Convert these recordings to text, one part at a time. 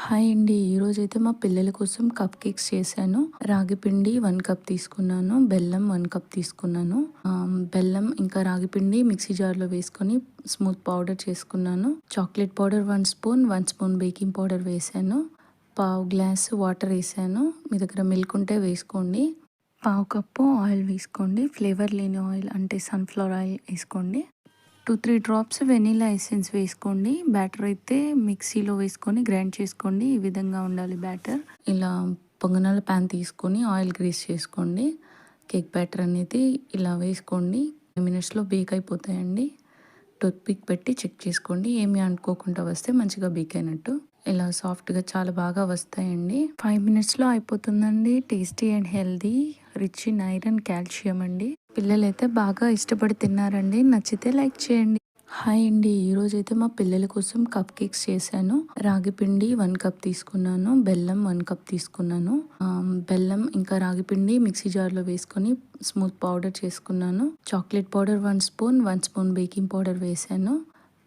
Hi అండి. ఈరోజైతే మా పిల్లల కోసం కప్ కేక్స్ చేశాను. రాగి పిండి 1 కప్ తీసుకున్నాను. బెల్లం 1 కప్ తీసుకున్నాను. బెల్లం ఇంకా రాగి పిండి మిక్సీ జార్లో వేసుకొని స్మూత్ పౌడర్ చేసుకున్నాను. Chocolate powder 1 spoon, 1 spoon baking powder వేసాను. పావు గ్లాస్ వాటర్ వేసాను. మీ దగ్గర మిల్క్ ఉంటే వేసుకోండి. పావు కప్పు ఆయిల్ వేసుకోండి. ఫ్లేవర్ లేని ఆయిల్ అంటే సన్ఫ్లవర్ ఆయిల్ వేసుకోండి. 2-3 డ్రాప్స్ వెనీలా ఎసెన్స్ వేసుకోండి. బ్యాటర్ అయితే మిక్సీలో వేసుకొని గ్రైండ్ చేసుకోండి. ఈ విధంగా ఉండాలి బ్యాటర్. ఇలా పొంగనాల ప్యాన్ తీసుకొని ఆయిల్ గ్రీస్ చేసుకోండి. కేక్ బ్యాటర్ అనేది ఇలా వేసుకోండి. 5 మినిట్స్లో బేక్ అయిపోతాయండి. టూత్ పిక్ పెట్టి చెక్ చేసుకోండి. ఏమీ అనుకోకుండా వస్తే మంచిగా బేక్ అయినట్టు. ఇలా సాఫ్ట్గా చాలా బాగా వస్తాయండి. 5 మినిట్స్లో అయిపోతుందండి. Tasty and healthy, rich in iron, calcium అండి. పిల్లలైతే బాగా ఇష్టపడి తిన్నారండి. నచ్చితే లైక్ చేయండి. హాయ్ అండి. ఈరోజైతే మా పిల్లల కోసం కప్ కేక్స్ చేశాను. రాగి పిండి 1 కప్ తీసుకున్నాను. బెల్లం 1 కప్ తీసుకున్నాను. బెల్లం ఇంకా రాగి పిండి మిక్సీ జార్లో వేసుకొని స్మూత్ పౌడర్ చేసుకున్నాను. Chocolate powder 1 spoon, 1 spoon baking powder వేసాను.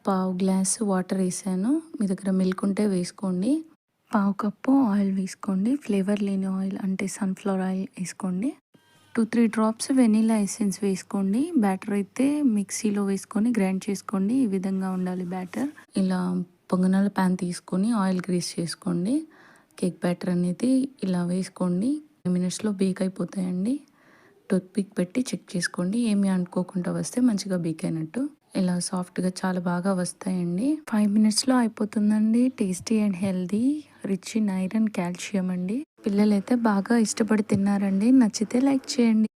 పావు గ్లాస్ వాటర్ వేసాను. మీ దగ్గర మిల్క్ ఉంటే వేసుకోండి. పావు కప్పు ఆయిల్ వేసుకోండి. ఫ్లేవర్ లేని ఆయిల్ అంటే సన్ఫ్లవర్ ఆయిల్ వేసుకోండి. 2-3 డ్రాప్స్ వెనీలా ఎసెన్స్ వేసుకోండి. బ్యాటర్ అయితే మిక్సీలో వేసుకొని గ్రైండ్ చేసుకోండి. ఈ విధంగా ఉండాలి బ్యాటర్. ఇలా పొంగనాల ప్యాన్ తీసుకొని ఆయిల్ గ్రీస్ చేసుకోండి. కేక్ బ్యాటర్ అనేది ఇలా వేసుకోండి. 5 మినిట్స్లో బేక్ అయిపోతాయండి. టూత్ పిక్ పెట్టి చెక్ చేసుకోండి. ఏమీ అనుకోకుండా వస్తే మంచిగా బేక్ అయినట్టు. ఇలా సాఫ్ట్గా చాలా బాగా వస్తాయండి. 5 మినిట్స్లో అయిపోతుందండి. Tasty and healthy, rich in iron, calcium అండి. పిల్లలైతే బాగా ఇష్టపడి తిన్నారండి. నచ్చితే లైక్ చేయండి.